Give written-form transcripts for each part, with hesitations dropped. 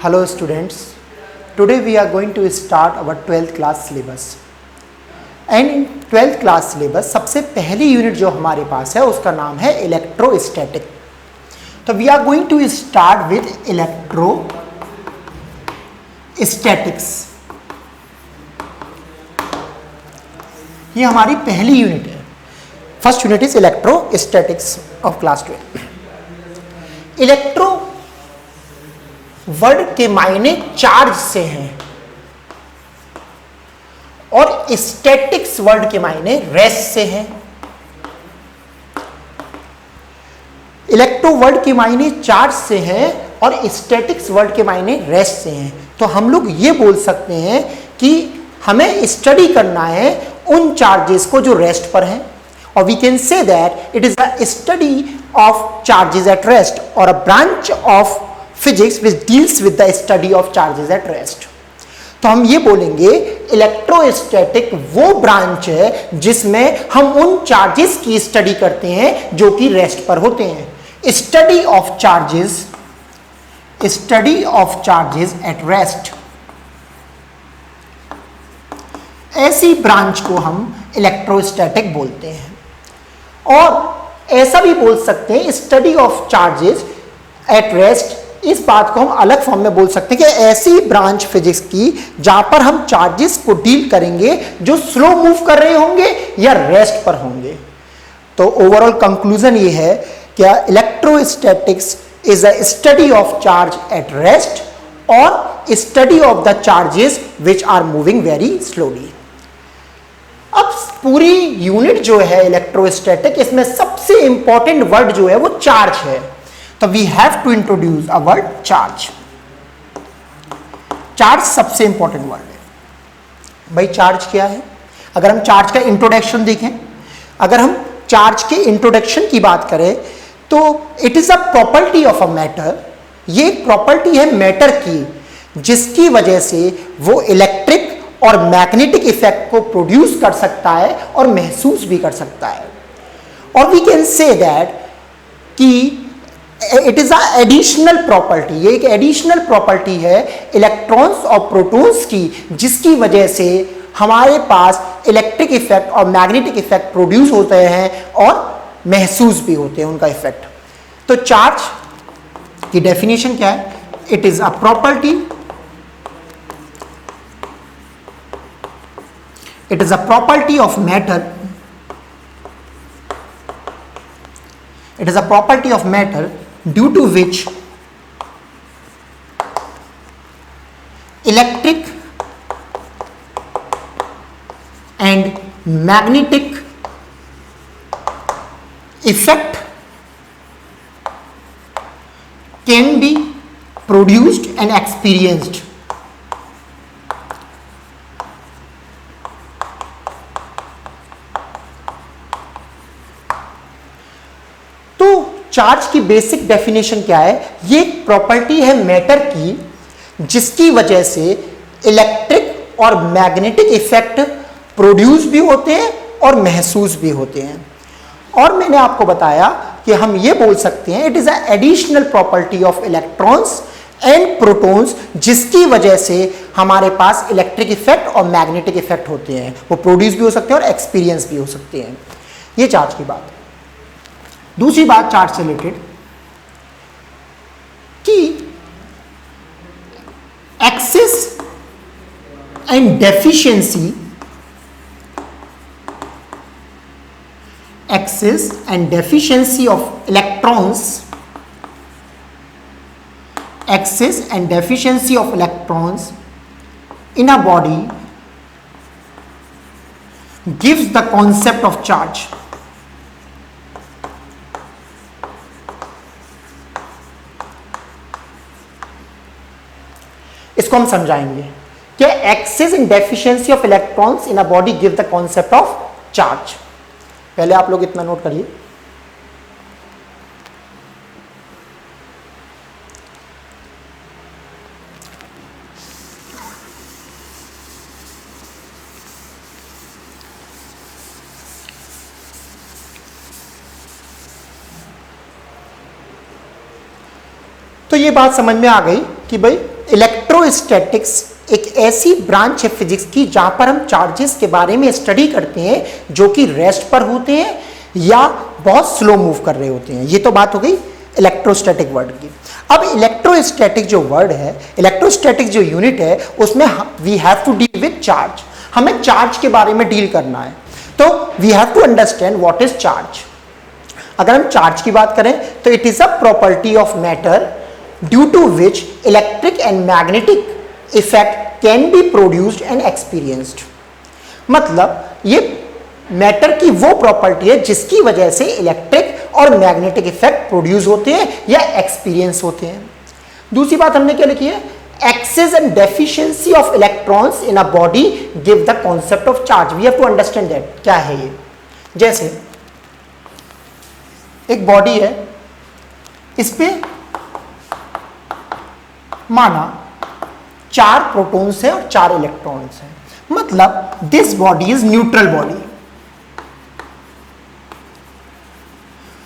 Hello students, today we are going to start our 12th class syllabus. And in 12th class syllabus सबसे पहली unit जो हमारे पास है उसका नाम है इलेक्ट्रोस्टैटिक. तो we are going to start with electrostatics. ये हमारी पहली यूनिट है. First unit is electrostatics of class 12. Electro word के मायने चार्ज से हैं और स्टैटिक्स वर्ड के मायने रेस्ट से हैं. इलेक्ट्रो वर्ड के मायने चार्ज से हैं और स्टैटिक्स वर्ड के मायने रेस्ट से हैं. तो हम लोग ये बोल सकते हैं कि हमें स्टडी करना है उन चार्जेस को जो रेस्ट पर हैं, और we can say that it is a study of charges at rest और a branch of physics which deals with the study of charges at rest. तो हम ये बोलेंगे इलेक्ट्रोस्टैटिक वो ब्रांच है जिसमें हम उन चार्जेस की स्टडी करते हैं जो कि रेस्ट पर होते हैं. Study of charges at rest, ऐसी ब्रांच को हम इलेक्ट्रोस्टैटिक बोलते हैं. और ऐसा भी बोल सकते हैं study of charges at rest, इस बात को हम अलग फॉर्म में बोल सकते हैं कि ऐसी ब्रांच फिजिक्स की जहां पर हम चार्जेस को डील करेंगे जो स्लो मूव कर रहे होंगे या रेस्ट पर होंगे. तो ओवरऑल कंक्लूजन ये है कि electrostatics is a study of charge at rest और study of the charges which are moving very slowly. अब पूरी यूनिट जो है इलेक्ट्रोस्टैटिक, इसमें सबसे इंपॉर्टेंट वर्ड जो है वो चार्ज है. तो we have to introduce a word charge. Charge सबसे इंपॉर्टेंट वर्ड है. भाई चार्ज क्या है? अगर हम चार्ज का इंट्रोडक्शन देखें, अगर हम चार्ज के इंट्रोडक्शन की बात करें तो it is a property of a matter. ये एक प्रॉपर्टी है मैटर की जिसकी वजह से वो इलेक्ट्रिक और मैग्नेटिक इफेक्ट को प्रोड्यूस कर सकता है और महसूस भी कर सकता है. और वी कैन से दैट कि it is a additional property. ये एक एडिशनल प्रॉपर्टी है इलेक्ट्रॉन्स और प्रोटॉन्स की, जिसकी वजह से हमारे पास इलेक्ट्रिक इफेक्ट और मैग्नेटिक इफेक्ट प्रोड्यूस होते हैं और महसूस भी होते हैं उनका इफेक्ट. तो चार्ज की डेफिनेशन क्या है? It is a property, it is a property of matter, it is a property of matter due to which electric and magnetic effect can be produced and experienced. Charge की basic definition क्या है? ये एक property है matter की जिसकी वजह से इलेक्ट्रिक और मैग्नेटिक इफेक्ट प्रोड्यूस भी होते हैं और महसूस भी होते हैं. और मैंने आपको बताया कि हम ये बोल सकते हैं it is a additional property of electrons and protons, जिसकी वजह से हमारे पास इलेक्ट्रिक इफेक्ट और मैग्नेटिक इफेक्ट होते हैं. वो प्रोड्यूस भी हो सकते हैं और एक्सपीरियंस भी हो सकते हैं. ये चार्ज की बात है. दूसरी बात चार्ज से रिलेटेड कि excess and deficiency of electrons, excess and deficiency of electrons in a body gives the concept of charge. इसको हम समझाएंगे कि excess and deficiency of electrons in a body give the concept of charge. पहले आप लोग इतना note करिए. तो ये बात समझ में आ गई कि भाई इलेक्ट्रोस्टैटिक्स एक ऐसी ब्रांच है फिजिक्स की जहां पर हम चार्जेस के बारे में स्टडी करते हैं जो कि रेस्ट पर होते हैं या बहुत स्लो मूव कर रहे होते हैं। ये तो बात हो गई इलेक्ट्रोस्टैटिक वर्ड की। अब इलेक्ट्रोस्टैटिक जो वर्ड है, इलेक्ट्रोस्टैटिक जो यूनिट है, उसमें we have to deal with charge. हमें चार्ज के बारे में डील करना है, तो we have to understand what is charge. अगर हम चार्ज की बात करें तो it is a property of matter due to which electric and magnetic effect can be produced and experienced. मतलब ये मैटर की वो प्रॉपर्टी है जिसकी वजह से इलेक्ट्रिक और मैग्नेटिक इफेक्ट प्रोड्यूस होते हैं या एक्सपीरियंस होते हैं। दूसरी बात हमने क्या लिखी है, excess and deficiency of electrons in a body give the concept of charge. We have to understand that, क्या है ये। जैसे एक बॉडी है, इस पे माना 4 प्रोटॉन्स हैं और 4 इलेक्ट्रॉन्स हैं, मतलब this body is neutral body.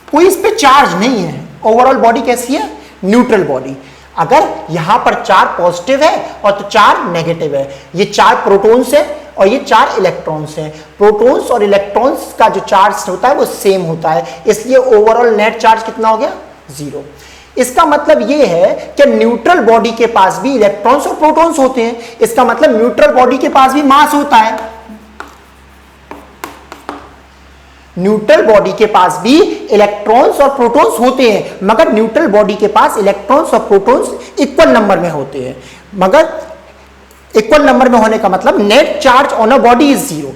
कोई इस पे चार्ज नहीं है, ओवरऑल बॉडी कैसी है, न्यूट्रल बॉडी। अगर यहां पर 4 पॉजिटिव है और तो 4 नेगेटिव है, ये 4 प्रोटॉन्स है और ये 4 इलेक्ट्रॉन्स हैं। प्रोटॉन्स और इलेक्ट्रॉन्स का जो चार्ज होता है वो सेम होता है, इसलिए ओवरऑल नेट चार्ज कितना हो गया, 0। इसका मतलब ये है कि न्यूट्रल बॉडी के पास भी इलेक्ट्रॉन्स और प्रोटॉन्स होते हैं। इसका मतलब न्यूट्रल बॉडी के पास भी मास होता है। न्यूट्रल बॉडी के पास भी इलेक्ट्रॉन्स और प्रोटॉन्स होते हैं, मगर न्यूट्रल बॉडी के पास इलेक्ट्रॉन्स और प्रोटॉन्स इक्वल नंबर में होते हैं। मगर इक्वल नंबर में होने का मतलब net charge on a body is 0,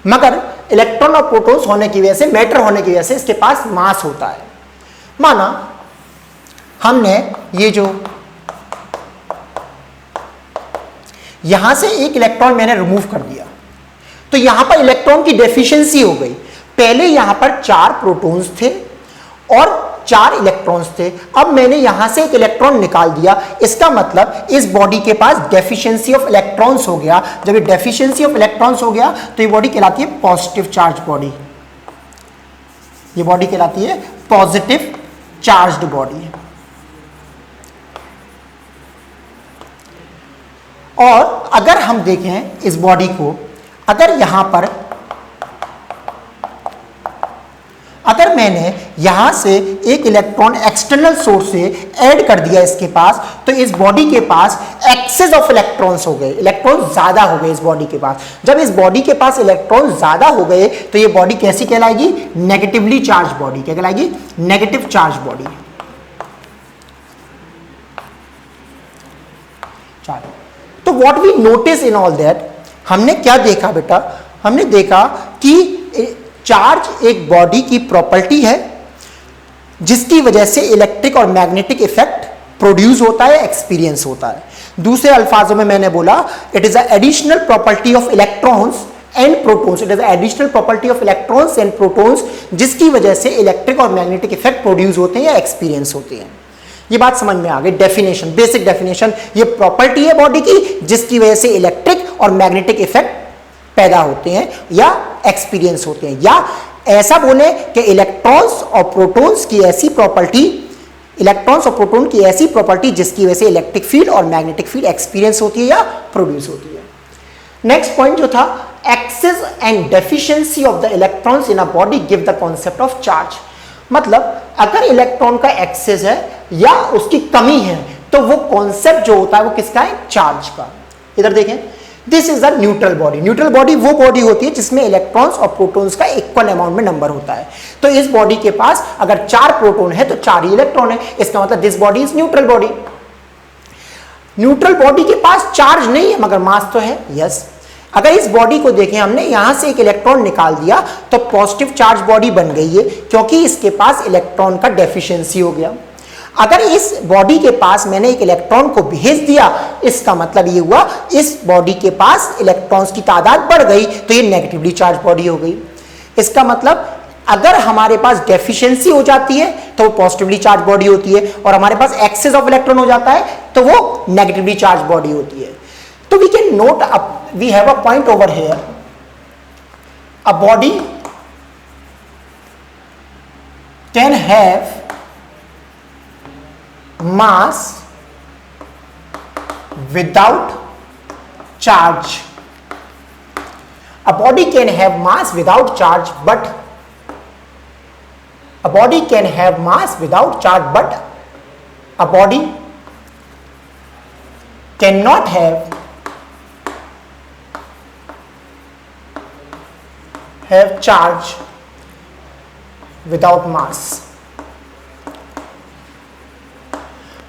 मगर इलेक्ट्रॉन और प्रोटॉन्स होने की वजह से, मैटर होने की वजह से इसके पास मास होता है। माना हमने ये जो यहां से एक इलेक्ट्रॉन मैंने रिमूव कर दिया, तो यहां पर इलेक्ट्रॉन की डेफिशिएंसी हो गई। पहले यहां पर 4 प्रोटॉन्स थे और 4 इलेक्ट्रॉन्स थे, अब मैंने यहां से एक इलेक्ट्रॉन निकाल दिया। इसका मतलब इस बॉडी के पास डेफिशिएंसी ऑफ इलेक्ट्रॉन्स हो गया। जब ये डेफिशिएंसी ऑफ इलेक्ट्रॉन्स हो गया तो ये बॉडी कहलाती है पॉजिटिव चार्ज बॉडी। ये बॉडी कहलाती है पॉजिटिव चार्ज्ड बॉडी। और अगर हम देखें इस बॉडी को, अगर यहां पर अगर मैंने यहां से एक इलेक्ट्रॉन एक्सटर्नल सोर्स से ऐड कर दिया इसके पास, तो इस बॉडी के पास एक्सेस ऑफ इलेक्ट्रॉन्स हो गए, इलेक्ट्रॉन ज्यादा हो गए इस बॉडी के पास। जब इस बॉडी के पास इलेक्ट्रॉन ज्यादा हो गए तो ये बॉडी कैसी कहलाएगी, नेगेटिवली चार्ज बॉडी। क्या कहलाएगी, नेगेटिव चार्ज बॉडी। चलो, तो what we notice in all that, हमने क्या देखा बेटा, हमने देखा कि चार्ज एक बॉडी की प्रॉपर्टी है जिसकी वजह से इलेक्ट्रिक और मैग्नेटिक इफेक्ट प्रोड्यूस होता है, एक्सपीरियंस होता है। दूसरे अल्फाजों में मैंने बोला it is additional property of electrons and protons. It is additional property of electrons and protons जिसकी वजह से इलेक्ट्रिक और मैग्नेटिक इफेक्ट प्रोड्यूस होते हैं या एक्सपीरियंस होते हैं। ये बात समझ में आ गई। डेफिनेशन, बेसिक डेफिनेशन, ये प्रॉपर्टी है बॉडी की जिसकी वजह से इलेक्ट्रिक और मैग्नेटिक इफेक्ट पैदा होते हैं या एक्सपीरियंस होते हैं। या ऐसा बोले कि इलेक्ट्रॉन्स और प्रोटॉन्स की ऐसी प्रॉपर्टी, इलेक्ट्रॉन्स और प्रोटॉन की ऐसी प्रॉपर्टी जिसकी वजह से इलेक्ट्रिक फील्ड और मैग्नेटिक फील्ड एक्सपीरियंस होती है या प्रोड्यूस होती है। नेक्स्ट पॉइंट जो था, excess and deficiency of the electrons in a body give the concept of charge. मतलब अगर इलेक्ट्रॉन का एक्सेस है या उसकी कमी है तो वो कॉन्सेप्ट जो होता है वो किसका है, चार्ज का। इधर देखें, this is a neutral body. Neutral body वो बॉडी होती है जिसमें इलेक्ट्रॉन्स और प्रोटॉन्स का इक्वल अमाउंट में नंबर होता है। तो इस बॉडी के पास अगर 4 प्रोटॉन है तो 4 ही इलेक्ट्रॉन है, इसका मतलब this body is neutral body. Neutral body के पास चार्ज नहीं है मगर मास तो है, यस। अगर इस बॉडी को देखें, हमने यहां से एक इलेक्ट्रॉन निकाल दिया तो पॉजिटिव चार्ज बॉडी बन गई है क्योंकि इसके पास इलेक्ट्रॉन का डेफिशिएंसी हो गया। अगर इस बॉडी के पास मैंने एक इलेक्ट्रॉन को भेज दिया, इसका मतलब ये हुआ इस बॉडी के पास इलेक्ट्रॉन्स की तादाद बढ़ गई तो ये नेगेटिवली चार्ज बॉडी हो गई। इसका मतलब अगर हमारे पास डेफिशिएंसी हो जाती है तो वो पॉजिटिवली चार्ज बॉडी होती है और हमारे पास एक्सेस ऑफ इलेक्ट्रॉन हो जाता है तो वो नेगेटिवली चार्ज बॉडी होती है। तो we can note up, we have a point over here, a body can have mass without charge. A body can have mass without charge, but a body can have mass without charge, but a body cannot have charge without mass.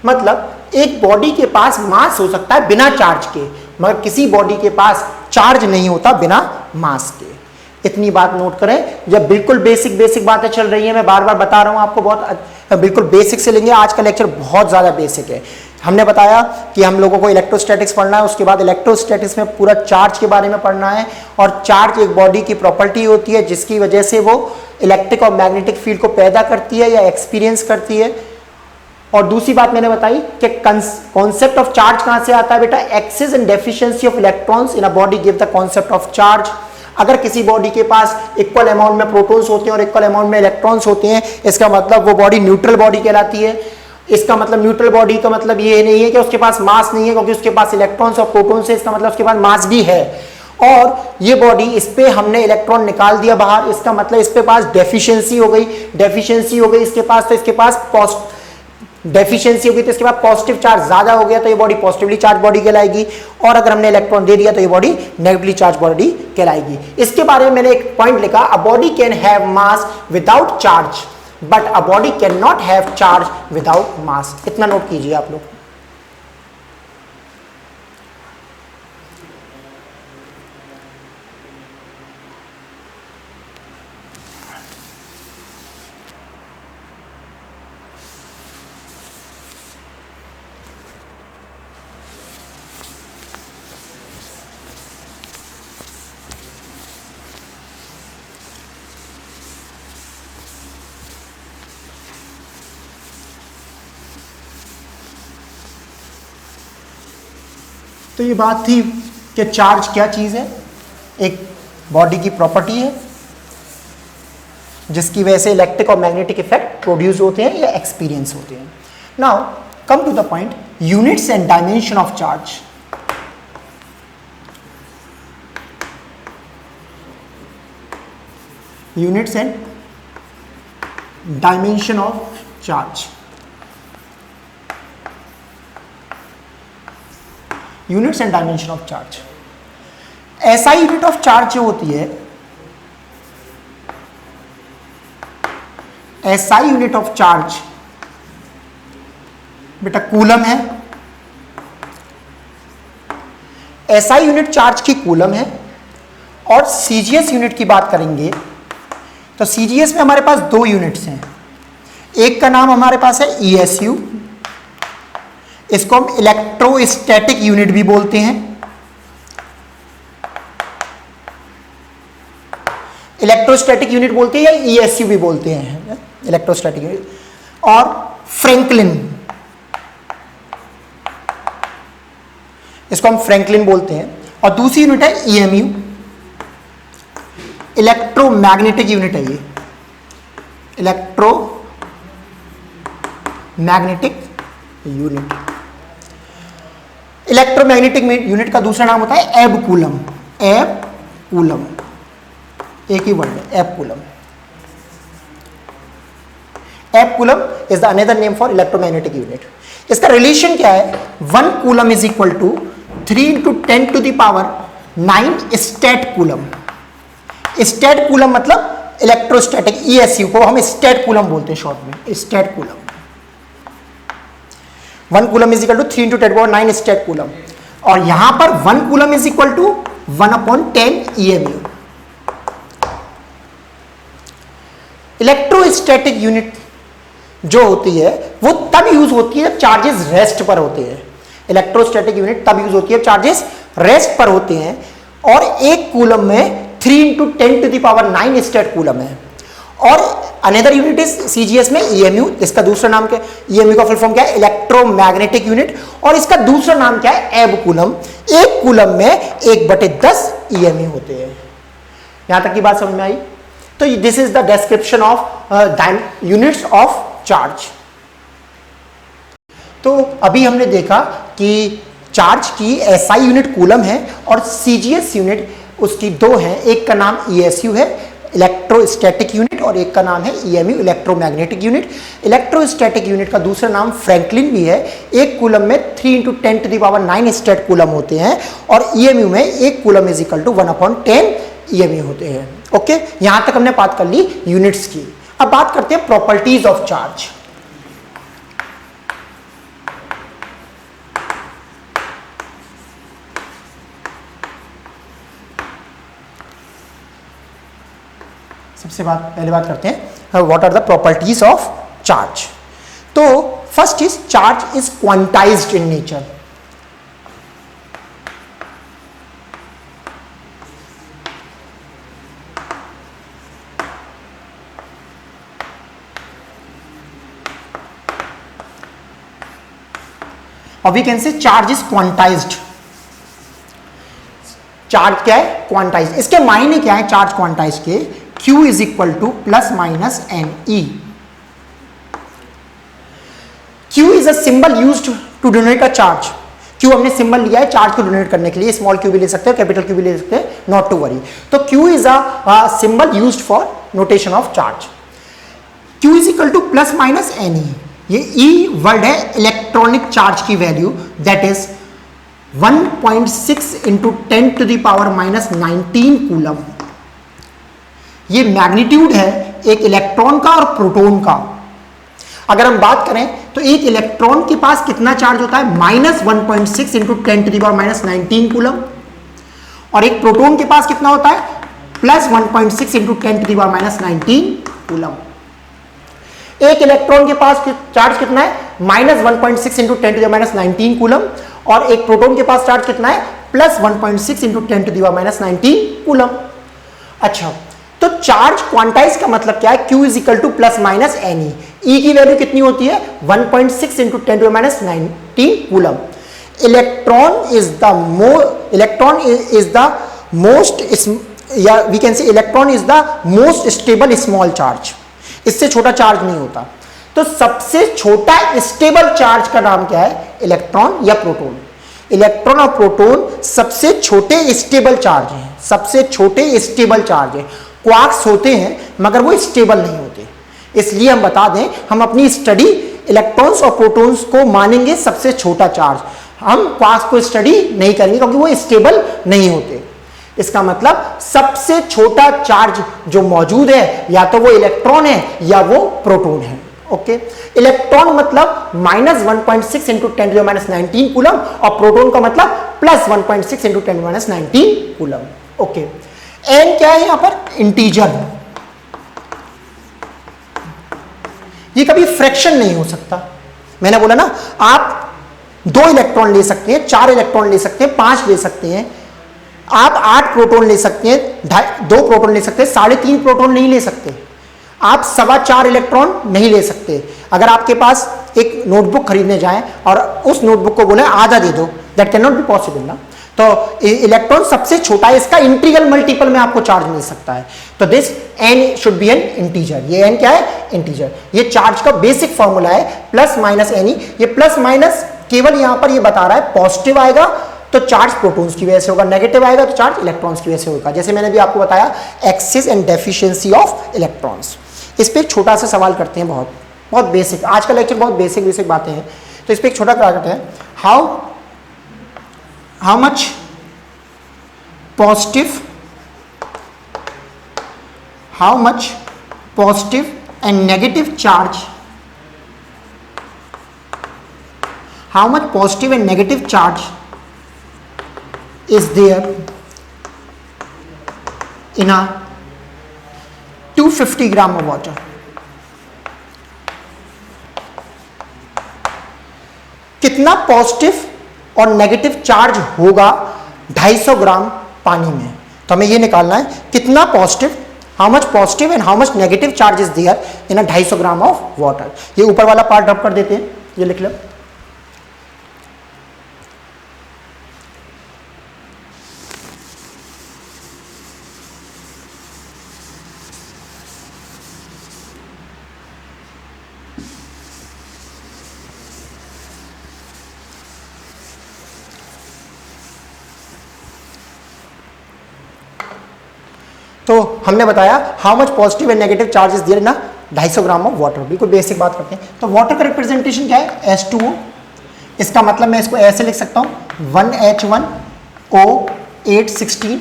मतलब एक body के पास मास हो सकता है बिना charge के, मगर किसी बॉडी के पास चार्ज नहीं होता बिना मास के। इतनी बात नोट करें। जब बिल्कुल बेसिक बातें चल रही हैं, मैं बार बार बता रहा हूं आपको, बहुत बिल्कुल बेसिक से लेंगे। आज का लेक्चर बहुत ज्यादा बेसिक है। हमने बताया कि हम लोगों को इलेक्ट्रोस्टैटिक्स पढ़ना है, उसके बाद इलेक्ट्रोस्टैटिक्स में पूरा चार्ज के बारे में पढ़ना है। और चार्ज एक बॉडी की प्रॉपर्टी होती है जिसकी वजह से वो इलेक्ट्रिक और मैग्नेटिक फील्ड को पैदा करती है या एक्सपीरियंस करती है। और दूसरी बात मैंने बताई कि कॉन्सेप्ट ऑफ चार्ज कहां से आता है बेटा, excess and deficiency of electrons in a body give the concept of charge. अगर किसी बॉडी के पास इक्वल अमाउंट में प्रोटॉन्स होते हैं और इक्वल अमाउंट में इलेक्ट्रॉन्स होते हैं, इसका मतलब वो बॉडी न्यूट्रल बॉडी कहलाती है। इसका मतलब न्यूट्रल बॉडी का मतलब ये नहीं है कि उसके पास मास नहीं है, क्योंकि उसके पास इलेक्ट्रॉन्स और प्रोटॉन्स है, इसका मतलब उसके पास मास भी है। और ये बॉडी, इस पे हमने इलेक्ट्रॉन निकाल दिया बाहर, इसका मतलब इस पे पास डेफिशिएंसी हो गई इसके पास, तो इसके पास डेफिशिएंसी होगी तो इसके बाद पॉजिटिव चार्ज ज्यादा हो गया तो ये बॉडी पॉजिटिवली चार्ज बॉडी कहलाएगी। और अगर हमने इलेक्ट्रॉन दे दिया तो ये बॉडी नेगेटिवली चार्ज बॉडी कहलाएगी। इसके बारे में मैंने एक पॉइंट लिखा, a body can have mass without charge but a body can not have charge without mass. इतना नोट कीजिए आप लोग। तो ये बात थी कि चार्ज क्या चीज़ है, एक बॉडी की प्रॉपर्टी है जिसकी वजह से इलेक्ट्रिक और मैग्नेटिक इफेक्ट प्रोड्यूस होते हैं या एक्सपीरियंस होते हैं। Now come to the point, units and dimension of charge. Units and dimension of charge. Units and dimension of charge. SI unit of charge जो होती है, एसआई यूनिट ऑफ चार्ज बेटा coulomb है। एसआई यूनिट चार्ज की coulomb है। और CGS unit की बात करेंगे तो सीजीएस में हमारे पास दो यूनिट्स हैं। एक का नाम हमारे पास है ईएसयू, इसको हम इलेक्ट्रोस्टैटिक यूनिट भी बोलते हैं। इलेक्ट्रोस्टैटिक यूनिट बोलते हैं या ईएसयू भी बोलते हैं, इलेक्ट्रोस्टैटिक यूनिट। और फ्रैंकलिन, इसको हम फ्रैंकलिन बोलते हैं। और दूसरी यूनिट है ईएमयू, इलेक्ट्रोमैग्नेटिक यूनिट है ये, इलेक्ट्रोमैग्नेटिक यूनिट। इलेक्ट्रोमैग्नेटिक यूनिट का दूसरा नाम होता है एब कूलम। एब कूलम, एक ही वर्ड है, ab coulomb. Ab coulomb is the another name for electromagnetic unit. इसका रिलेशन क्या है, 1 coulomb is equal to 3 × 10⁹ stat coulomb. Stat coulomb मतलब इलेक्ट्रोस्टैटिक, ईएसयू को हम स्टेट कूलम बोलते हैं शॉर्ट में, stat coulomb. 1 coulomb is equal to 3 × 10⁹ stat coulomb. और यहां पर 1 coulomb is equal to 1/10 EMU. Electrostatic unit जो होती है वो तब यूज होती है जब चार्जेस रेस्ट पर होते हैं। इलेक्ट्रोस्टैटिक यूनिट तब यूज होती है जब चार्जेस रेस्ट पर होते हैं। और एक कूलम में 3 × 10⁹ स्टेट कूलम है। और अनदर यूनिट इज सीजीएस में ईएमयू, इसका दूसरा नाम क्या है, ईएमयू का फुल फॉर्म क्या है, इलेक्ट्रोमैग्नेटिक यूनिट। और इसका दूसरा नाम क्या है, एब कूलम। एक कूलम में 1/10 ईएमयू होते हैं। यहां तक की बात समझ में आई? तो this is the description of units of charge. तो अभी हमने देखा कि चार्ज की एसआई यूनिट कूलम है और सीजीएस यूनिट उसकी दो है, एक का नाम ईएसयू है इलेक्ट्रोस्टैटिक यूनिट और एक का नाम है EMU electromagnetic unit. Electrostatic unit का दूसरा नाम फ्रैंकलिन भी है। एक कूलम में 3 × 10⁹ स्टैट कूलम होते हैं और ईएमयू में एक coulomb is equal to 1/10 EMU होते हैं। ओके, यहां तक हमने बात कर ली यूनिट्स की। अब बात करते हैं प्रॉपर्टीज ऑफ चार्ज। सबसे पहले बात करते हैं what are the properties of charge. तो first is charge is quantized in nature. और we can say charge is quantized. Charge क्या है? क्वांटाइज। इसके मायने क्या है चार्ज क्वांटाइज के? Q is equal to plus minus N e. Q is a symbol used to denote a charge. Q हमने symbol लिया है चार्ज को डिनोट करने के लिए, स्मॉल q भी ले सकते हैं, कैपिटल Q भी ले सकते हैं, नॉट टू वरी। तो Q is a symbol used for notation of charge. Q is equal to plus minus N E. ये E वर्ड है इलेक्ट्रॉनिक चार्ज की value, that is 1.6 into 10⁻⁻19 coulomb. ये magnitude है एक इलेक्ट्रॉन का और proton का। अगर हम बात करें तो एक इलेक्ट्रॉन के पास कितना चार्ज होता है? -1.6 इंटू 10⁻⁻19 कूलम। और एक प्रोटॉन के पास कितना होता है? +1.6 इंटू 10⁻⁻19 कूलम। एक इलेक्ट्रॉन के पास चार्ज कितना है? -1.6 इंटू 10⁻19 कूलम। और एक प्रोटॉन के पास चार्ज कितना है? +1.6 इंटू 10⁻19 कूलम। अच्छा, तो चार्ज क्वांटाइज का मतलब क्या है? Q is equal to plus minus N e. E की वैल्यू कितनी होती है? 1.6 into 10⁻19 coulomb. Electron is the most, या we can say electron is the most stable small charge. इससे छोटा चार्ज नहीं होता। तो सबसे छोटा स्टेबल चार्ज का नाम क्या है? इलेक्ट्रॉन या प्रोटॉन। इलेक्ट्रॉन और प्रोटॉन सबसे छोटे स्टेबल चार्ज हैं, सबसे छोटे स्टेबल चार्ज हैं। क्वार्क्स होते हैं मगर वो स्टेबल नहीं होते। इसलिए हम बता दें, हम अपनी स्टडी इलेक्ट्रॉन्स और प्रोटॉन्स को मानेंगे सबसे छोटा चार्ज, हम क्वार्क्स को स्टडी नहीं करेंगे क्योंकि वो स्टेबल नहीं होते। इसका मतलब सबसे छोटा चार्ज जो मौजूद है या तो वो इलेक्ट्रॉन है या वो प्रोटॉन है। ओके, इलेक्ट्रॉन मतलब -1.6 इंटू 10⁻19 कूलम और प्रोटॉन का मतलब +1.6 इंटू 10⁻19 कूलम। ओके, एन क्या है यहां पर? इंटीजर। ये कभी फ्रैक्शन नहीं हो सकता। मैंने बोला ना, आप 2 इलेक्ट्रॉन ले सकते हैं, 4 इलेक्ट्रॉन ले सकते हैं, 5 ले सकते हैं, आप 8 प्रोटॉन ले सकते हैं, 2 प्रोटॉन ले सकते हैं, 3.5 प्रोटॉन नहीं ले सकते, आप 4.25 इलेक्ट्रॉन नहीं ले सकते। अगर आपके पास एक नोटबुक खरीदने जाएं और उस नोटबुक को बोले आधा दे दो, that can not be possible ना। तो इलेक्ट्रॉन सबसे छोटा है, इसका इंटीग्रल मल्टीपल में आपको चार्ज मिल सकता है। तो this N should be an integer. ये एन क्या है? इंटीजर। ये चार्ज का बेसिक फॉर्मूला है प्लस माइनस एन ई। ये प्लस माइनस केवल यहां पर ये बता रहा है पॉजिटिव आएगा तो चार्ज प्रोटॉन्स की वजह से होगा, नेगेटिव आएगा तो चार्ज इलेक्ट्रॉन्स की वजह से होगा। जैसे मैंने भी आपको बताया excess and deficiency of electrons. इस पे एक छोटा सा सवाल करते हैं, बहुत बहुत बेसिक। आज का लेक्चर बहुत बेसिक बातें हैं, तो इस पे एक छोटा क्या करते हैं, how much positive and negative charge, how much positive and negative charge is there in a 250 gram of water. कितना पॉजिटिव और नेगेटिव चार्ज होगा 250 ग्राम पानी में? तो हमें ये निकालना है कितना positive, how much positive and how much negative charge is there in a 250 gram of water. ये ऊपर वाला पार्ट ड्रॉप कर देते हैं, ये लिख लो। तो हमने बताया how much positive and negative charges there in 250 gram of water. बिल्कुल बेसिक बात करते हैं। तो वाटर का रिप्रेजेंटेशन क्या है? H2O। इसका मतलब मैं इसको ऐसे लिख सकता हूं 1H1O816।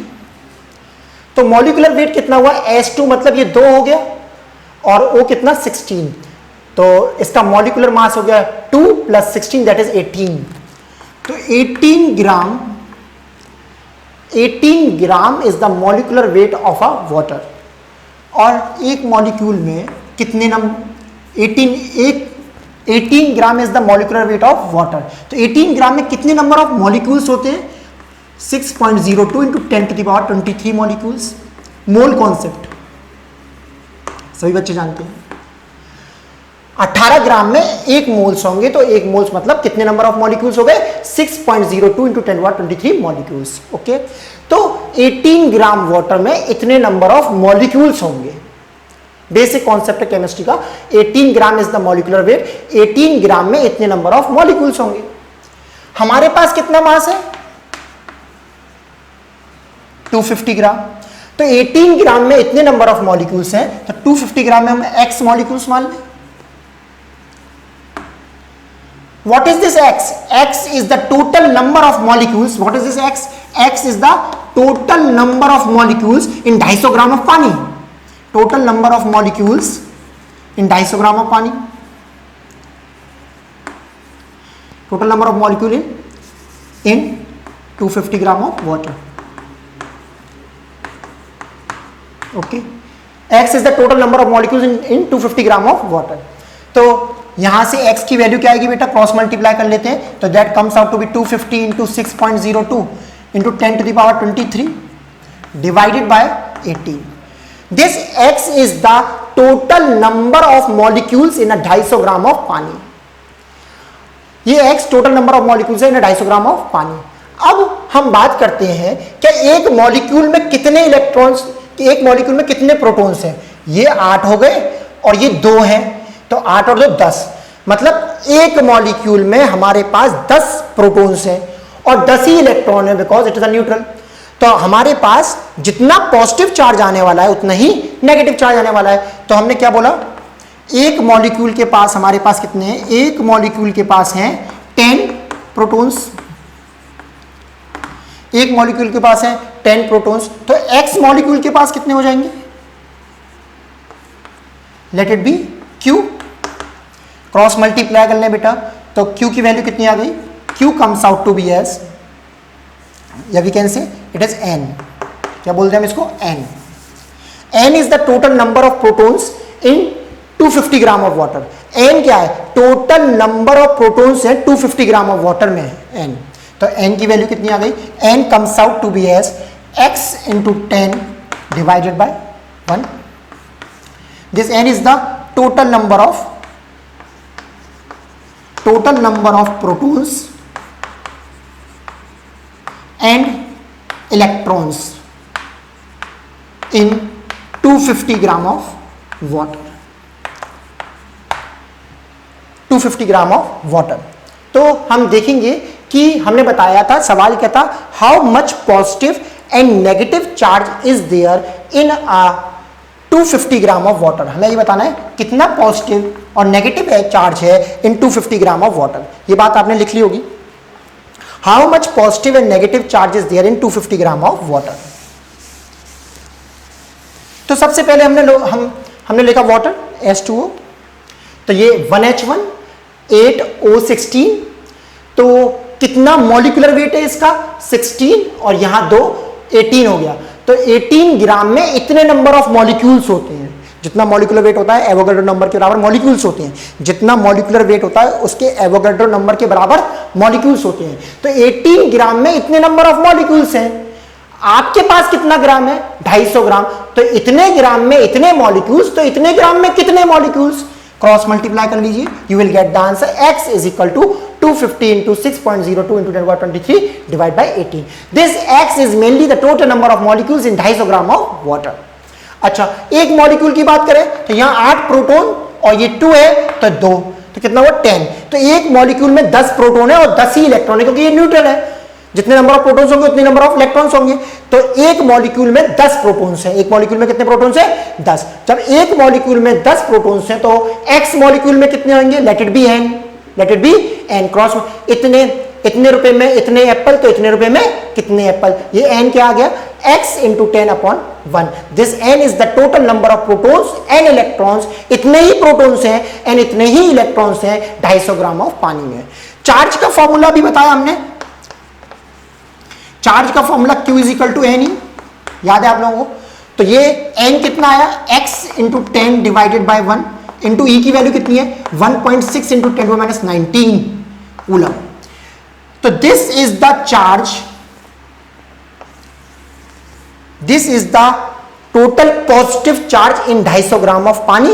तो मॉलिक्यूलर वेट कितना हुआ? H2 मतलब ये 2 हो गया और O कितना 16, तो इसका मॉलिक्यूलर मास हो गया 2 + 16 दैट इज 18। तो 18 gram is the molecular weight of a water. और एक मॉलिक्यूल में कितने 18 gram is the molecular weight of water. तो 18 ग्राम में कितने नंबर ऑफ मॉलिक्यूल्स होते हैं? 6.02 इंटू 10⁻23 मॉलिक्यूल्स। मोल कॉन्सेप्ट सभी बच्चे जानते हैं। 18 ग्राम में 1 मोल्स होंगे, तो 1 मोल्स मतलब कितने नंबर ऑफ मॉलिक्यूल्स हो गए? 6.02 इंटू 10⁻23 मॉलिक्यूल्स। ओके, तो 18 ग्राम वाटर में इतने नंबर ऑफ मॉलिक्यूल्स होंगे। बेसिक कॉन्सेप्ट है केमिस्ट्री का। 18 gram is the molecular weight. 18 ग्राम में इतने नंबर ऑफ मॉलिक्यूल्स होंगे। हमारे पास कितना मास है? 250 ग्राम। तो 18 ग्राम में इतने नंबर ऑफ मॉलिक्यूल्स हैं, तो 250 ग्राम में हम x मॉलिक्यूल्स मान लें। What is this x? X is the total number of molecules. What is this x? X is the total number of molecules in 250 gram of पानी। Total number of molecules in 250 gram of पानी। Total number of molecule in 250 gram of water। Okay, x is the total number of molecules in 250 gram of water। तो यहां से x की value क्या आएगी बेटा? Cross multiply कर लेते हैं, तो that comes out to be 250 into 6.02 into 10⁻23 divided by 18। This x is the total number of molecules in 250 gram of पानी। ये x total number of molecules है इन 250 ग्राम ऑफ पानी। अब हम बात करते हैं कि एक मॉलिक्यूल में कितने इलेक्ट्रॉन्स, एक मॉलिक्यूल में कितने प्रोटॉन्स हैं? ये 8 हो गए और ये 2 हैं, तो 8 और 2 10, मतलब एक मॉलिक्यूल में हमारे पास 10 प्रोटॉन्स हैं और 10 ही इलेक्ट्रॉन है, because it is a neutral. तो हमारे पास जितना पॉजिटिव चार्ज आने वाला है उतना ही नेगेटिव चार्ज आने वाला है। तो हमने क्या बोला? एक मॉलिक्यूल के पास हमारे पास कितने हैं? एक मॉलिक्यूल के पास हैं 10 प्रोटॉन्स। एक मॉलिक्यूल के पास है 10 प्रोटॉन्स, तो x मॉलिक्यूल के पास कितने हो जाएंगे? Late it B q। Cross multiply कर लें बेटा, तो q की वैल्यू कितनी आ गई? q comes out to be as, या we can say it is n। क्या बोलते हैं हम इसको? n। n is the total number of protons in 250 gram of water. n क्या है? टोटल नंबर ऑफ प्रोटॉन्स है 250 ग्राम ऑफ वाटर में है n। तो n की वैल्यू कितनी आ गई? n comes out to be as x into 10 divided by 1। This n is the total number of protons and electrons in 250 gram of water। 250 gram of water। तो हम देखेंगे कि हमने बताया था, सवाल क्या था? How much positive and negative charge is there in a 250 gram of water. हमें ये बताना है कितना पॉजिटिव और नेगेटिव है चार्ज है इन 250 ग्राम ऑफ वाटर। ये बात आपने लिख ली होगी। How much positive and negative charge is there in 250 gram of water. तो सबसे पहले हमने लिखा वाटर H2O, तो ये 1H1 8O16, तो कितना मॉलिक्यूलर वेट है इसका? 16, और यहां 2 18 हो गया। तो 18 ग्राम में इतने नंबर ऑफ मॉलिक्यूल्स होते हैं। जितना मॉलिक्यूलर वेट होता है एवोगाड्रो नंबर के बराबर मॉलिक्यूल्स होते हैं। जितना मॉलिक्यूलर वेट होता है उसके एवोगाड्रो नंबर के बराबर मॉलिक्यूल्स होते हैं। तो 18 ग्राम में इतने नंबर ऑफ मॉलिक्यूल्स हैं। आपके पास कितना ग्राम है? 250 ग्राम। तो इतने ग्राम में इतने मॉलिक्यूल्स, तो इतने ग्राम में कितने मॉलिक्यूल्स? क्रॉस मल्टीप्लाई कर लीजिए, you will get the answer x is equal to 250 into 6.02 into 10⁻23 divided by 18. This x is mainly the total number of molecules in 250 gram of water। अच्छा, एक मॉलिक्यूल की बात करें तो यहां 8 प्रोटॉन और ये 2 है, तो 2, तो कितना हुआ? 10। तो एक मॉलिक्यूल में 10 प्रोटॉन है और 10 ही इलेक्ट्रॉन है, क्योंकि ये न्यूट्रल है। जितने नंबर ऑफ प्रोटॉन्स होंगे उतने नंबर ऑफ इलेक्ट्रॉन्स होंगे। तो एक मॉलिक्यूल में 10 प्रोटॉन्स हैं। एक मॉलिक्यूल में कितने प्रोटॉन्स हैं? 10। जब एक मॉलिक्यूल में 10 प्रोटॉन्स हैं तो एक्स मॉलिक्यूल में कितने होंगे? Let it be N, let it be N cross इतने रुपए में इतने एप्पल, तो इतने रुपए में कितने एप्पल। ये एन क्या आ गया? x into 10/1। This n is the total number of protons and electrons. इतने ही प्रोटॉन्स हैं एंड इतने ही इलेक्ट्रॉन्स हैं 250 ग्राम ऑफ पानी में। चार्ज का फॉर्मूला भी बताया हमने। चार्ज का formula Q is equal to N E, याद है आप लोगों को? तो ये n कितना आया? x into 10 divided by 1 into e की वैल्यू कितनी है? 1.6 इंटू 10⁻19 कूलम। तो this is the charge, this is the total positive charge in 250 gram of pani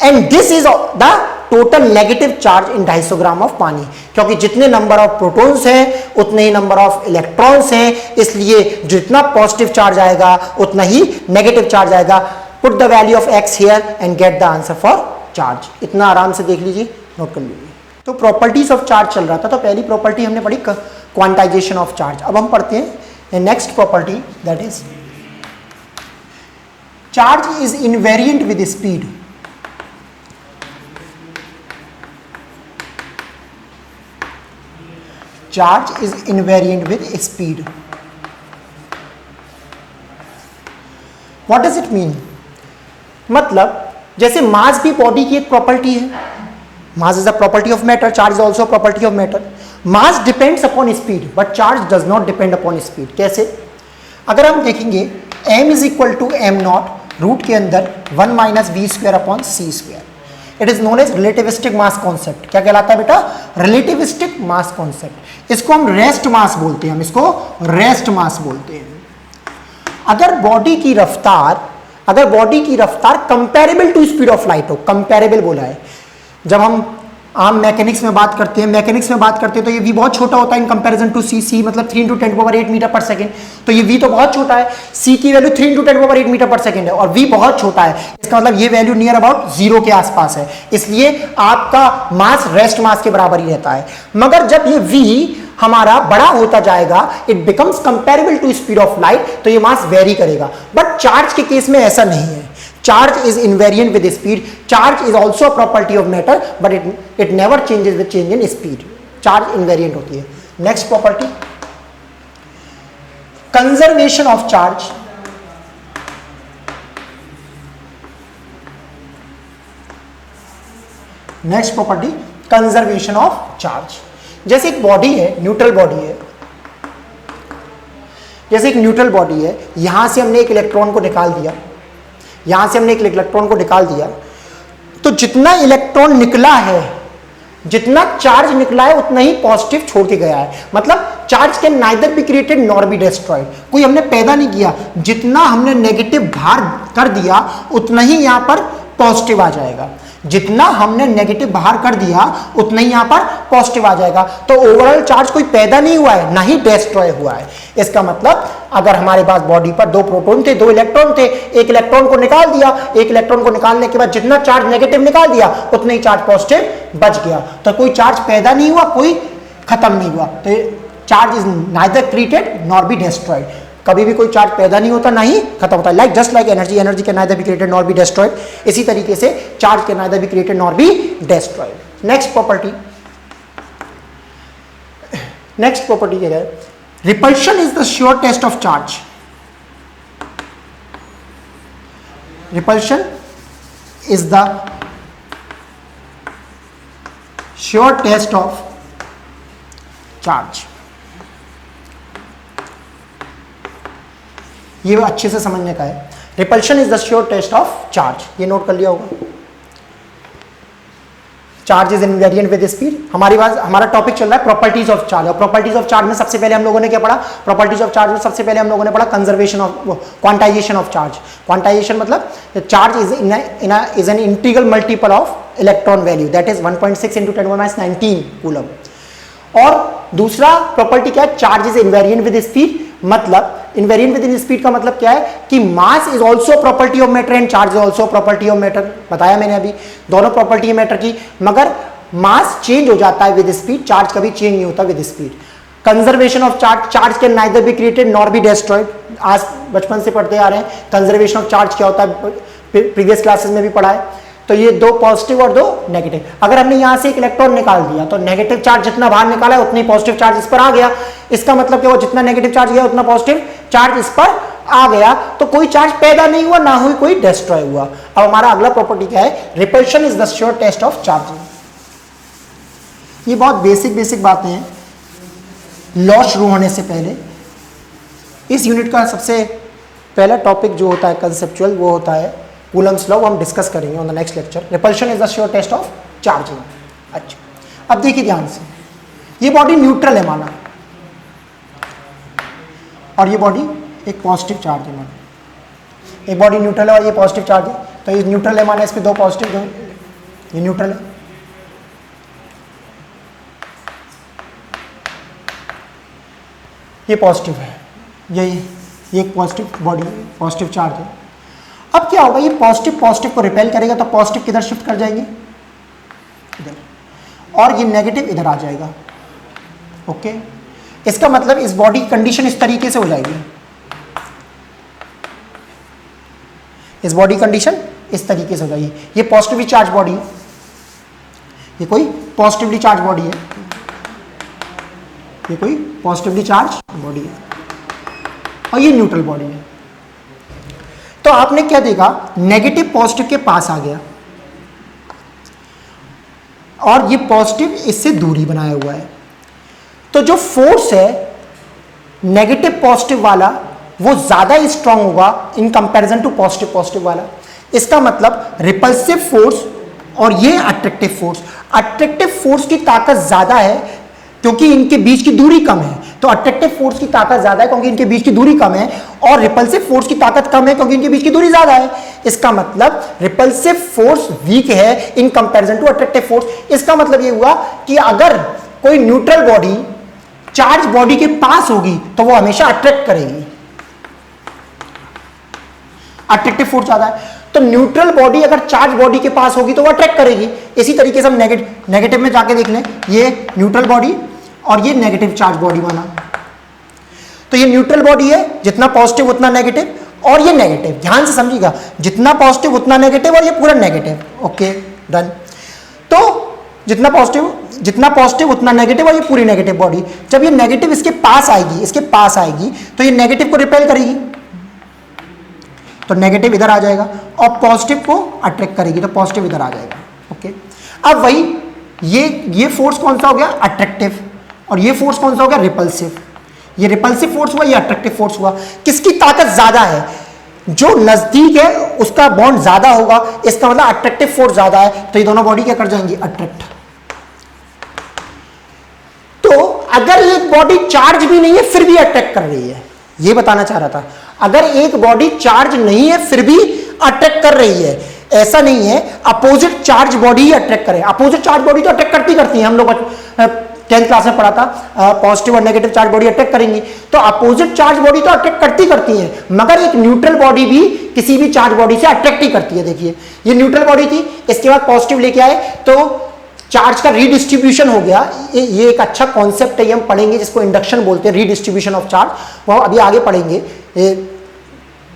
and this is the total negative charge in 250 gram of pani. क्योंकि जितने number of protons हैं उतने ही number of electrons हैं, इसलिए जितना positive charge आएगा उतना ही negative charge आएगा। Put the value of x here and gate the answer for charge. इतना आराम से देख लीजिए, नोट कर लीजिए। तो प्रॉपर्टीज ऑफ चार्ज चल रहा था, तो पहली प्रॉपर्टी हमने पढ़ी क्वांटाइजेशन ऑफ चार्ज। अब हम पढ़ते हैं next property, that is charge is invariant with speed. Charge is invariant with speed. What does it mean? मतलब जैसे मास भी बॉडी की एक प्रॉपर्टी है, mass is a property of matter, charge is also property of matter. Mass depends upon speed but charge does not depend upon speed. कैसे? अगर हम देखेंगे m is equal to m naught root के अंदर 1 minus we square upon C square. It is known as relativistic mass concept. क्या कहलाता है बेटा? Relativistic mass concept. इसको हम रेस्ट मास बोलते हैं, हम इसको रेस्ट मास बोलते हैं। अगर बॉडी की रफ्तार comparable to speed of light हो, कंपेरेबल बोला है। जब हम आम मैकेनिक्स में बात करते हैं तो ये v बहुत छोटा होता है इन कंपैरिजन टू c मतलब 3 × 10⁸ मीटर पर सेकंड। तो ये v तो बहुत छोटा है, c की वैल्यू 3 × 10⁸ मीटर पर सेकंड है और v बहुत छोटा है, इसका मतलब ये वैल्यू नियर अबाउट 0 के आसपास है, इसलिए आपका मास रेस्ट मास के बराबर ही रहता है। मगर जब ये v हमारा बड़ा होता जाएगा, it becomes comparable to speed of light, तो ये मास वेरी करेगा। बट चार्ज के केस में ऐसा नहीं है। Charge is invariant with speed. Charge is also a property of matter, but it never changes with change in speed. Charge invariant होती है। Next property, conservation of charge. Next property, conservation of charge. जैसे एक body है, neutral body है, जैसे एक neutral body है, यहां से हमने एक इलेक्ट्रॉन को निकाल दिया, यहां से हमने एक इलेक्ट्रॉन को निकाल दिया, तो जितना इलेक्ट्रॉन निकला है, जितना चार्ज निकला है उतना ही पॉजिटिव छोड़ के गया है। मतलब charge can neither be created nor be destroyed. कोई हमने पैदा नहीं किया, जितना हमने नेगेटिव बाहर कर दिया उतना ही यहां पर पॉजिटिव आ जाएगा। जितना हमने नेगेटिव बाहर कर दिया उतना ही यहां पर पॉजिटिव आ जाएगा। तो ओवरऑल चार्ज कोई पैदा नहीं हुआ है, ना ही डिस्ट्रॉय हुआ है। इसका मतलब अगर हमारे पास बॉडी पर 2 प्रोटॉन थे, 2 इलेक्ट्रॉन थे, एक इलेक्ट्रॉन को निकाल दिया, एक इलेक्ट्रॉन को निकालने के बाद जितना चार्ज नेगेटिव निकाल दिया उतना ही चार्ज पॉजिटिव बच गया। तो कोई चार्ज पैदा नहीं हुआ, कोई खत्म नहीं हुआ। तो charge is neither created nor be destroyed. कभी भी कोई चार्ज पैदा नहीं होता, ना ही खत्म होता है। Like just like energy, energy can neither be created nor be destroyed. इसी तरीके से charge can neither be created nor be destroyed. Next property क्या है? Repulsion is the sure test of charge. Repulsion is the sure test of charge. ये अच्छे से समझने का है। Repulsion is the sure test of charge, ये note कर लिया होगा। Charge is invariant with speed. हमारा टॉपिक चल रहा है प्रॉपर्टीज ऑफ चार्ज, और प्रॉपर्टीज ऑफ चार्ज में सबसे पहले हम लोगों ने क्या पढ़ा? प्रॉपर्टीज ऑफ चार्ज में सबसे पहले हम लोगों ने पढ़ा conservation of quantization of charge. Quantization मतलब charge is an integral multiple of electron value, that is 1.6 × 10⁻19 coulomb. और दूसरा प्रॉपर्टी क्या है? Charge is invariant with speed. मतलब इनवेरिएंट विद स्पीड का मतलब क्या है कि mass is also property of matter and charge is also property of matter. बताया मैंने अभी, दोनों प्रॉपर्टी है मैटर की, मगर मास चेंज हो जाता है विद स्पीड, चार्ज कभी चेंज नहीं होता with speed. Conservation of charge, charge can neither be created nor be destroyed. आज बचपन से पढ़ते आ रहे हैं कंजर्वेशन ऑफ चार्ज क्या होता है, प्रीवियस क्लासेस में भी पढ़ा है। तो ये दो पॉजिटिव और दो नेगेटिव। अगर हमने यहां से एक इलेक्ट्रॉन निकाल दिया तो नेगेटिव चार्ज जितना बाहर निकाला है उतनी पॉजिटिव चार्ज इस पर आ गया। इसका मतलब क्या हुआ, जितना नेगेटिव चार्ज गया उतना पॉजिटिव चार्ज इस पर आ गया, तो कोई चार्ज पैदा नहीं हुआ, ना हुई कोई डिस्ट्रॉय हुआ। अब हमारा अगला प्रॉपर्टी क्या है, repulsion is the sure test of charging. ये बहुत बेसिक बातें हैं। लॉ शुरू होने से पहले इस यूनिट का सबसे पहला टॉपिक जो होता है कंसेप्चुअल, वो होता है कूलम्स लॉ, वो हम डिस्कस करेंगे on the next lecture. Repulsion is the sure test of charging. अच्छा, अब देखिए ध्यान से, ये बॉडी न्यूट्रल है माना, और ये बॉडी एक पॉजिटिव चार्ज है माना। एक बॉडी न्यूट्रल है और ये पॉजिटिव चार्ज है, तो ये न्यूट्रल है माना, इस पे दो पॉजिटिव, ये न्यूट्रल है। ये पॉजिटिव है, ये एक पॉजिटिव बॉडी, पॉजिटिव चार्ज है। अब क्या होगा, ये पॉजिटिव को रिपेल करेगा, तो पॉजिटिव किधर शिफ्ट कर जाएंगे, इधर, और ये नेगेटिव इधर आ जाएगा। ओके, इसका मतलब इस बॉडी की कंडीशन इस तरीके से हो जाएगी, इस बॉडी कंडीशन इस तरीके से हो जाएगी। ये पॉजिटिवली चार्ज बॉडी है, ये कोई पॉजिटिवली चार्ज बॉडी है, ये कोई पॉजिटिवली चार्ज बॉडी है, और ये न्यूट्रल बॉडी है। तो आपने क्या देखा, नेगेटिव पॉजिटिव के पास आ गया, और ये पॉजिटिव इससे दूरी बनाया हुआ है। तो जो फोर्स है नेगेटिव पॉजिटिव वाला, वो ज्यादा स्ट्रांग होगा इन कंपैरिजन टू पॉजिटिव वाला। इसका मतलब रिपल्सिव फोर्स और ये अट्रैक्टिव फोर्स की ताकत ज्यादा है क्योंकि इनके बीच की दूरी कम है। तो अट्रैक्टिव फोर्स की ताकत ज्यादा है क्योंकि इनके बीच की दूरी कम है, और रिपल्सिव फोर्स की ताकत कम है क्योंकि इनके बीच की दूरी ज्यादा है। इसका मतलब रिपल्सिव फोर्स वीक है in comparison to attractive force. इसका मतलब ये हुआ कि अगर कोई न्यूट्रल बॉडी चार्ज बॉडी के पास होगी तो वो हमेशा अट्रैक्ट करेगी, अट्रैक्टिव फोर्स ज्यादा है। तो न्यूट्रल बॉडी अगर चार्ज बॉडी के पास होगी तो वो अट्रैक्ट करेगी। इसी तरीके से हम नेगेटिव में जाके देख लें, ये न्यूट्रल बॉडी और ये नेगेटिव चार्ज बॉडी बना। तो ये न्यूट्रल बॉडी है, जितना पॉजिटिव उतना नेगेटिव, और ये नेगेटिव, ध्यान से समझिएगा, जितना पॉजिटिव उतना नेगेटिव, और ये पूरा नेगेटिव। Okay, done. तो जितना पॉजिटिव उतना नेगेटिव, और ये पूरी नेगेटिव बॉडी। जब ये नेगेटिव इसके पास आएगी तो ये नेगेटिव को रिपेल करेगी, तो नेगेटिव इधर आ जाएगा, और पॉजिटिव को अट्रैक्ट करेगी, तो पॉजिटिव इधर आ जाएगा। ओके, अब वही ये फोर्स कौन सा हो गया, अट्रैक्टिव, और ये फोर्स कौन सा हो गया, रिपल्सिव। ये रिपल्सिव फोर्स हुआ, ये अट्रैक्टिव फोर्स हुआ। किसकी ताकत ज्यादा है, जो नजदीक है उसका बॉन्ड ज्यादा होगा। इसका मतलब अट्रैक्टिव फोर्स ज्यादा है, तो ये दोनों बॉडी क्या कर जाएंगी, अट्रैक्ट। तो अगर एक बॉडी चार्ज भी नहीं है फिर भी अट्रैक्ट कर रही है, ये बताना चाह रहा था। अगर एक बॉडी चार्ज नहीं है फिर भी अट्रैक्ट कर रही है, ऐसा नहीं है अपोजिट चार्ज बॉडी ही अट्रैक्ट करे। अपोजिट चार्ज बॉडी तो अट्रैक्ट करती है, हम लोग 10th क्लास में पढ़ा था, पॉजिटिव और नेगेटिव चार्ज बॉडी अट्रैक्ट करेंगी। तो अपोजिट चार्ज बॉडी तो अट्रैक्ट करती है, मगर एक न्यूट्रल बॉडी भी किसी भी चार्ज बॉडी से अट्रैक्ट ही करती है। देखिए ये न्यूट्रल बॉडी थी, इसके बाद पॉजिटिव लेके आए तो चार्ज का रीडिस्ट्रीब्यूशन हो गया। ये एक अच्छा कॉन्सेप्ट है, ये हम पढ़ेंगे, जिसको इंडक्शन बोलते हैं, रीडिस्ट्रीब्यूशन ऑफ चार्ज, वो अभी आगे पढ़ेंगे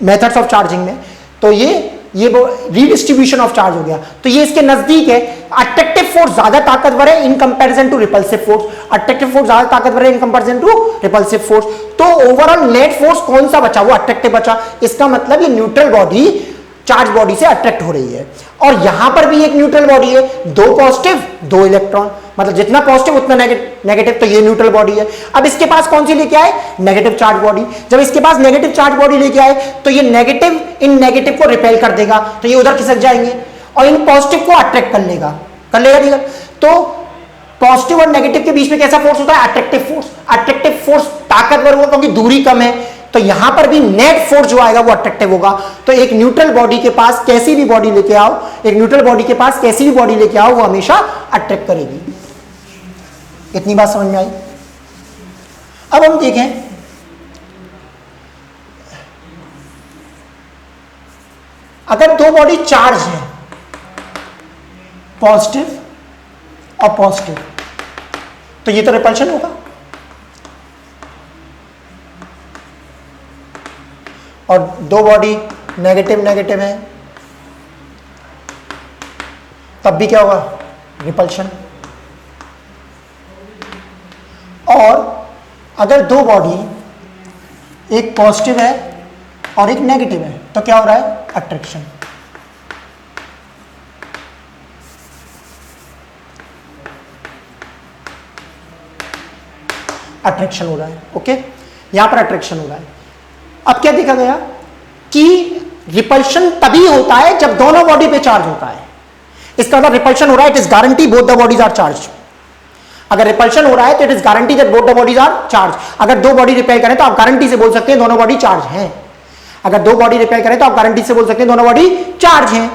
मेथड्स ऑफ चार्जिंग में। तो ये रीडिस्ट्रीब्यूशन ऑफ चार्ज हो गया, तो ये इसके नजदीक है। अट्रैक्टिव फोर्स ज्यादा ताकतवर है in comparison to repulsive force, attractive force ज्यादा ताकतवर है in comparison to repulsive force. तो ओवरऑल नेट फोर्स कौन सा बचा, वो अट्रैक्टिव बचा। इसका मतलब ये न्यूट्रल बॉडी चार्ज बॉडी से अट्रैक्ट हो रही है, और यहां पर भी एक न्यूट्रल बॉडी है, दो पॉजिटिव दो इलेक्ट्रॉन, मतलब जितना पॉजिटिव उतना नेगेटिव, तो ये न्यूट्रल बॉडी है। अब इसके पास कौन सी लेके आए, नेगेटिव चार्ज बॉडी। जब इसके पास नेगेटिव चार्ज बॉडी लेके आए तो ये नेगेटिव इन नेगेटिव को रिपेल कर देगा, तो ये उधर खिसक जाएंगे, और इन पॉजिटिव को अट्रैक्ट कर लेगा नहीं। तो पॉजिटिव और नेगेटिव के बीच में कैसा फोर्स होता है, अट्रैक्टिव फोर्स ताकतवर होगा क्योंकि दूरी कम है। तो यहां पर भी नेट फोर्स जो आएगा वो अट्रैक्टिव होगा। तो एक न्यूट्रल बॉडी के पास कैसी भी बॉडी लेके आओ, वो हमेशा अट्रैक्ट करेगी। इतनी बात समझ में आई। अब हम देखें अगर दो बॉडी चार्ज है, पॉजिटिव और पॉजिटिव, तो ये तो रिपल्शन होगा। और दो बॉडी नेगेटिव नेगेटिव है, तब भी क्या होगा, रिपल्शन। और अगर दो बॉडी एक पॉजिटिव है और एक नेगेटिव है तो क्या हो रहा है, अट्रैक्शन। अट्रैक्शन हो रहा है, ओके, यहां पर अट्रैक्शन हो रहा है। अब क्या देखा गया कि रिपल्शन तभी होता है जब दोनों बॉडी पे चार्ज होता है। इसका मतलब रिपल्शन हो रहा है, it is guarantee both the bodies are charge. अगर रिपल्शन हो रहा है तो it is guarantee that both the bodies are charge. अगर दो बॉडी रिपेल करें तो आप गारंटी से बोल सकते हैं दोनों बॉडी चार्ज हैं। अगर दो बॉडी रिपेल करें तो आप गारंटी से बोल सकते हैं दोनों बॉडी चार्ज हैं।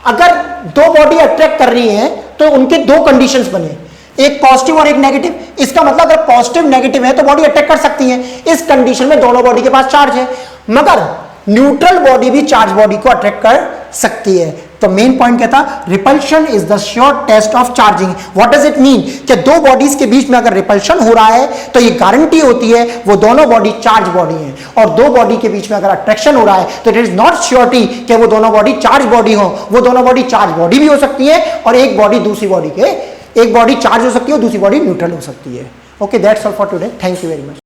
अगर दो बॉडी अट्रैक्ट कर रही हैं तो उनके दो कंडीशंस बने, एक पॉजिटिव और एक नेगेटिव। इसका मतलब अगर पॉजिटिव नेगेटिव है तो बॉडी अटैक कर सकती है। इस कंडीशन में दोनों बॉडी के पास चार्ज है, मगर न्यूट्रल बॉडी भी चार्ज बॉडी को अट्रैक्ट कर सकती है। तो मेन पॉइंट क्या था, repulsion is the sure test of charging. What does it mean कि दो बॉडीज के बीच में अगर रिपल्शन हो रहा है तो ये गारंटी होती है वो दोनों बॉडी चार्ज बॉडी है, और दो बॉडी के बीच में अगर अट्रैक्शन हो रहा है तो इट इज नॉट श्योरिटी कि वो दोनों बॉडी चार्ज बॉडी हो। वो दोनों बॉडी चार्ज बॉडी भी हो सकती है और एक बॉडी दूसरी बॉडी के, एक बॉडी चार्ज हो सकती है और दूसरी बॉडी न्यूट्रल हो सकती है। Okay, that's all for today, thank you very much.